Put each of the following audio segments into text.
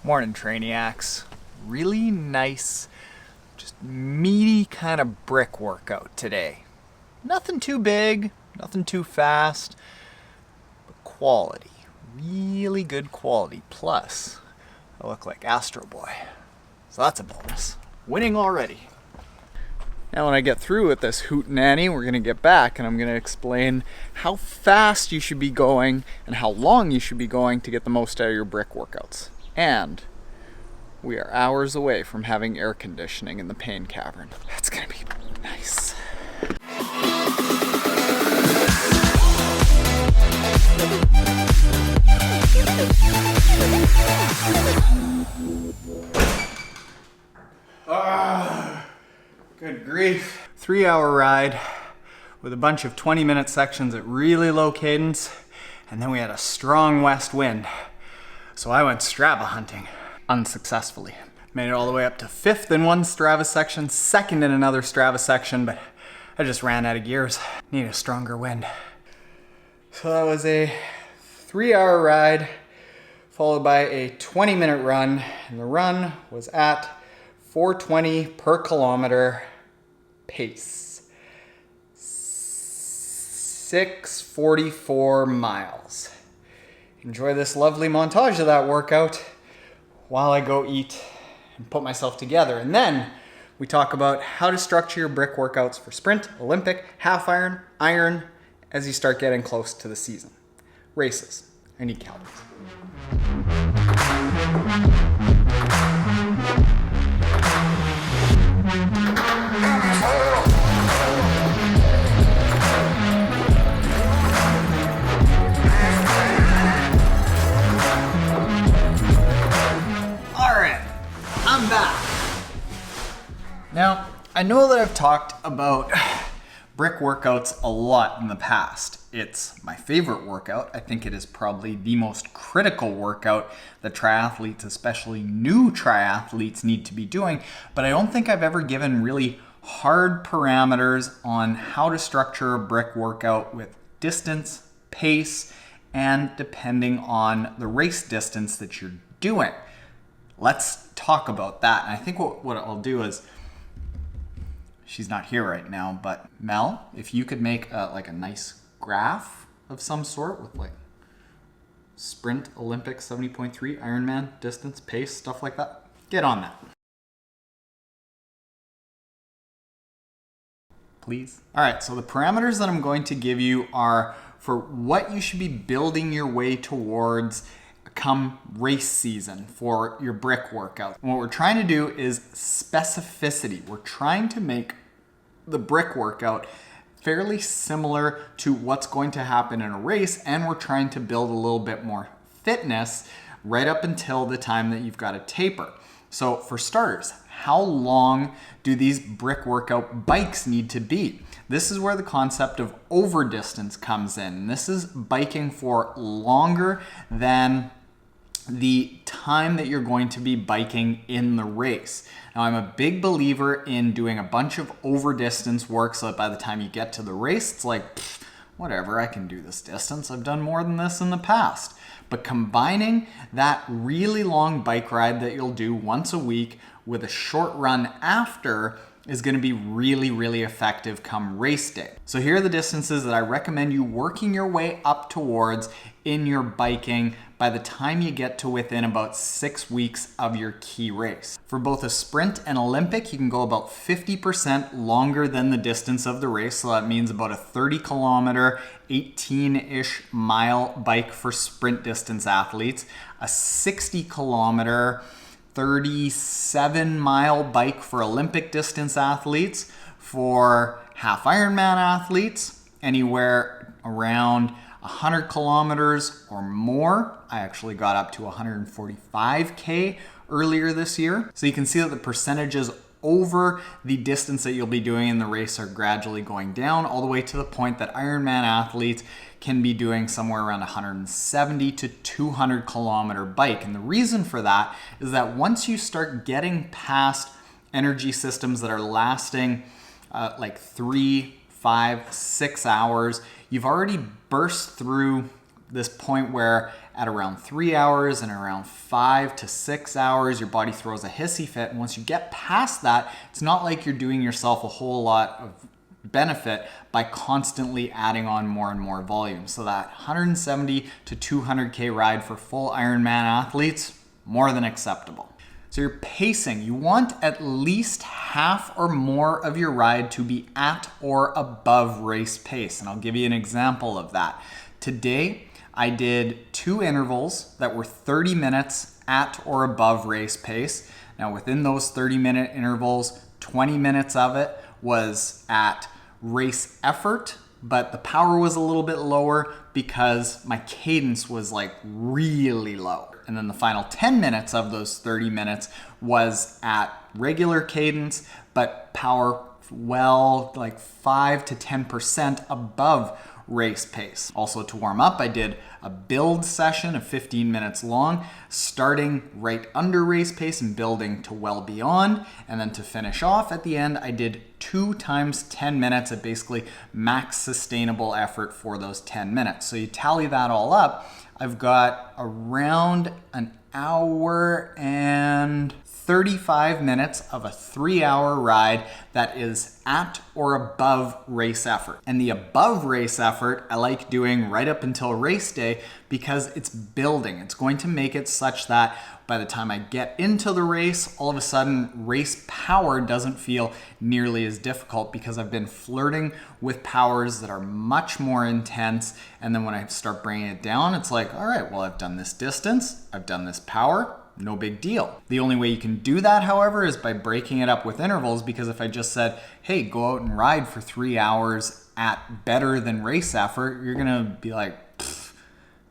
Morning, Trainiacs. Really nice, just meaty kind of brick workout today. Nothing too big, nothing too fast, but quality. Really good quality. Plus, I look like Astro Boy. So that's a bonus. Winning already. Now when I get through with this hootenanny, we're gonna get back and I'm gonna explain how fast you should be going and how long you should be going to get the most out of your brick workouts. And we are hours away from having air conditioning in the pain cavern. That's gonna be nice. Good grief. 3-hour ride with a bunch of 20-minute sections at really low cadence, and then we had a strong west wind. So I went Strava hunting, unsuccessfully. Made it all the way up to 5th in one Strava section, 2nd in another Strava section, but I just ran out of gears. Need a stronger wind. So that was a 3-hour ride, followed by a 20-minute run, and the run was at 420 per kilometer pace. 644 miles. Enjoy this lovely montage of that workout while I go eat and put myself together. And then we talk about how to structure your brick workouts for sprint, Olympic, half iron, iron, as you start getting close to the season. Races. I need calories. I'm back. Now, I know that I've talked about brick workouts a lot in the past. It's my favorite workout. I think it is probably the most critical workout that triathletes, especially new triathletes, need to be doing. But I don't think I've ever given really hard parameters on how to structure a brick workout with distance, pace, and depending on the race distance that you're doing. Let's talk about that. And I think what I'll do is, she's not here right now, but Mel, if you could make like a nice graph of some sort with like sprint, Olympic, 70.3, Ironman, distance, pace, stuff like that, get on that. Please. All right, so the parameters that I'm going to give you are for what you should be building your way towards come race season for your brick workout. And what we're trying to do is specificity. We're trying to make the brick workout fairly similar to what's going to happen in a race, and we're trying to build a little bit more fitness right up until the time that you've got to taper. So for starters, how long do these brick workout bikes need to be? This is where the concept of over distance comes in. This is biking for longer than the time that you're going to be biking in the race. Now, I'm a big believer in doing a bunch of over distance work so that by the time you get to the race, it's like, whatever, I can do this distance. I've done more than this in the past. But combining that really long bike ride that you'll do once a week with a short run after is going to be really, really effective come race day. So here are the distances that I recommend you working your way up towards in your biking by the time you get to within about 6 weeks of your key race. For both a sprint and Olympic, you can go about 50% longer than the distance of the race. So that means about a 30 kilometer, 18-ish mile bike for sprint distance athletes, a 60 kilometer, 37-mile bike for Olympic distance athletes. For half Ironman athletes, anywhere around 100 kilometers or more. I actually got up to 145K earlier this year. So you can see that the percentages over the distance that you'll be doing in the race are gradually going down, all the way to the point that Ironman athletes can be doing somewhere around 170 to 200 kilometer bike. And the reason for that is that once you start getting past energy systems that are lasting like 3, 5, 6 hours, you've already burst through this point where at around 3 hours and around 5 to 6 hours, your body throws a hissy fit. And once you get past that, it's not like you're doing yourself a whole lot of benefit by constantly adding on more and more volume. So that 170 to 200K ride for full Ironman athletes, more than acceptable. So your pacing, you want at least half or more of your ride to be at or above race pace. And I'll give you an example of that. Today, I did 2 intervals that were 30 minutes at or above race pace. Now within those 30-minute intervals, 20 minutes of it was at race effort, but the power was a little bit lower because my cadence was like really low. And then the final 10 minutes of those 30 minutes was at regular cadence, but power well like 5 to 10% above race pace. Also to warm up, I did a build session of 15 minutes long, starting right under race pace and building to well beyond. And then to finish off at the end, I did 2 times 10 minutes at basically max sustainable effort for those 10 minutes. So you tally that all up, I've got around an hour and 35 minutes of a 3-hour ride that is at or above race effort. And the above race effort I like doing right up until race day because it's building. It's going to make it such that by the time I get into the race, all of a sudden race power doesn't feel nearly as difficult because I've been flirting with powers that are much more intense. And then when I start bringing it down, it's like, all right, well, I've done this distance, I've done this power, no big deal. The only way you can do that, however, is by breaking it up with intervals, because if I just said, hey, go out and ride for 3 hours at better than race effort, you're gonna be like,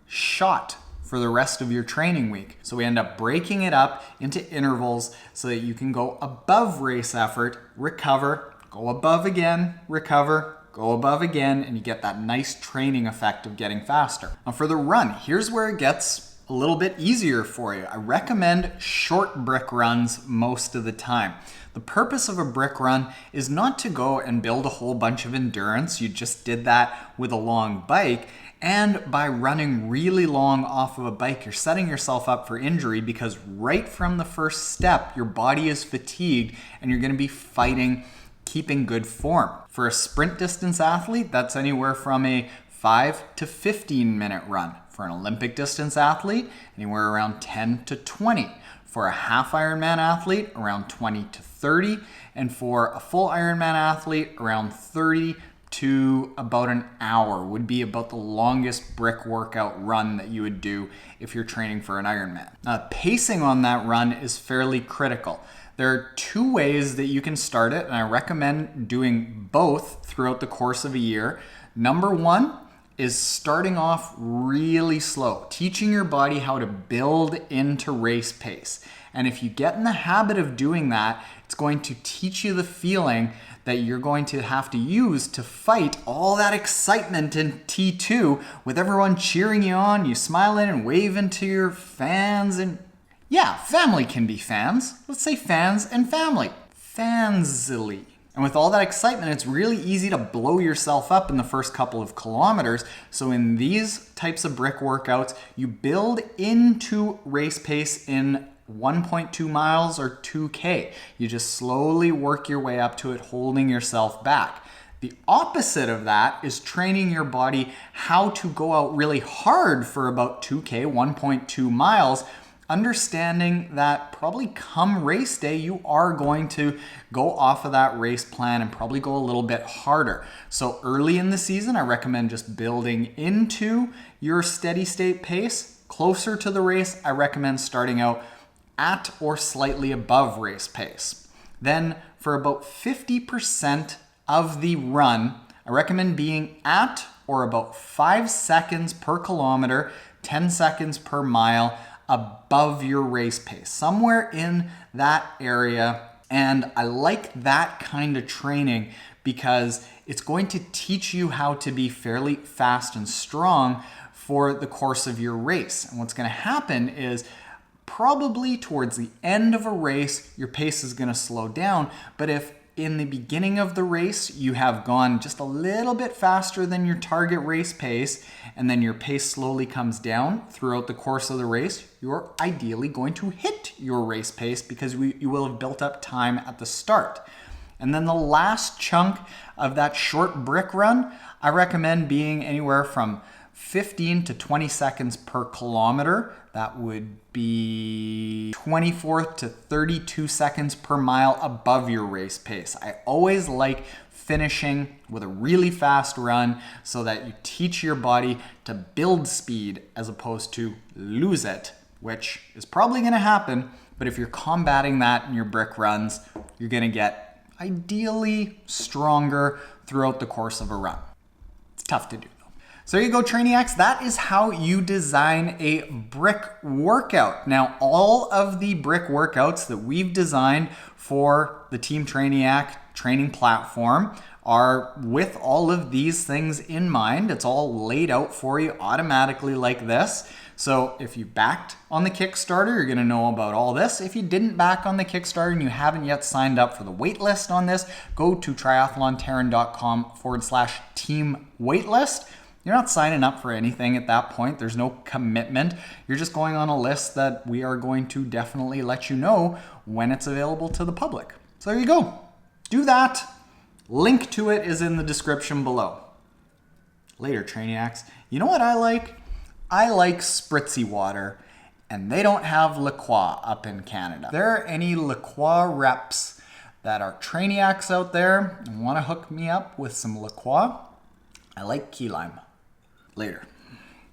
shot for the rest of your training week. So we end up breaking it up into intervals so that you can go above race effort, recover, go above again, recover, go above again, and you get that nice training effect of getting faster. Now for the run, here's where it gets a little bit easier for you. I recommend short brick runs most of the time. The purpose of a brick run is not to go and build a whole bunch of endurance. You just did that with a long bike. And by running really long off of a bike, you're setting yourself up for injury because right from the first step, your body is fatigued and you're going to be fighting keeping good form. For a sprint distance athlete, that's anywhere from a 5 to 15 minute run. For an Olympic distance athlete, anywhere around 10 to 20. For a half Ironman athlete, around 20 to 30. And for a full Ironman athlete, around 30 to about an hour would be about the longest brick workout run that you would do if you're training for an Ironman. Pacing on that run is fairly critical. There are 2 ways that you can start it, and I recommend doing both throughout the course of a year. Number 1 is starting off really slow, teaching your body how to build into race pace. And if you get in the habit of doing that, it's going to teach you the feeling that you're going to have to use to fight all that excitement in T2 with everyone cheering you on, you smiling and waving to your fans. And yeah, family can be fans. Let's say fans and family. Fansily. And with all that excitement, it's really easy to blow yourself up in the first couple of kilometers. So in these types of brick workouts, you build into race pace in 1.2 miles or 2K. You just slowly work your way up to it, holding yourself back. The opposite of that is training your body how to go out really hard for about 2K, 1.2 miles, understanding that probably come race day, you are going to go off of that race plan and probably go a little bit harder. So early in the season, I recommend just building into your steady state pace. Closer to the race, I recommend starting out at or slightly above race pace. Then for about 50% of the run, I recommend being at or about 5 seconds per kilometer, 10 seconds per mile above your race pace, somewhere in that area. And I like that kind of training because it's going to teach you how to be fairly fast and strong for the course of your race. And what's going to happen is probably towards the end of a race, your pace is going to slow down. But if in the beginning of the race you have gone just a little bit faster than your target race pace, and then your pace slowly comes down throughout the course of the race, you're ideally going to hit your race pace because you will have built up time at the start. And then the last chunk of that short brick run, I recommend being anywhere from 15 to 20 seconds per kilometer. That would be 24 to 32 seconds per mile above your race pace. I always like finishing with a really fast run so that you teach your body to build speed as opposed to lose it, which is probably going to happen. But if you're combating that in your brick runs, you're going to get ideally stronger throughout the course of a run. It's tough to do. So there you go, Trainiacs. That is how you design a brick workout. Now, all of the brick workouts that we've designed for the Team Trainiac training platform are with all of these things in mind. It's all laid out for you automatically like this. So if you backed on the Kickstarter, you're going to know about all this. If you didn't back on the Kickstarter and you haven't yet signed up for the waitlist on this, go to triathlontaren.com/team waitlist. You're not signing up for anything at that point. There's no commitment. You're just going on a list that we are going to definitely let you know when it's available to the public. So there you go. Do that. Link to it is in the description below. Later, Trainiacs. You know what I like? I like spritzy water, and they don't have La Croix up in Canada. If there are any La Croix reps that are Trainiacs out there and want to hook me up with some La Croix, I like key lime. Later.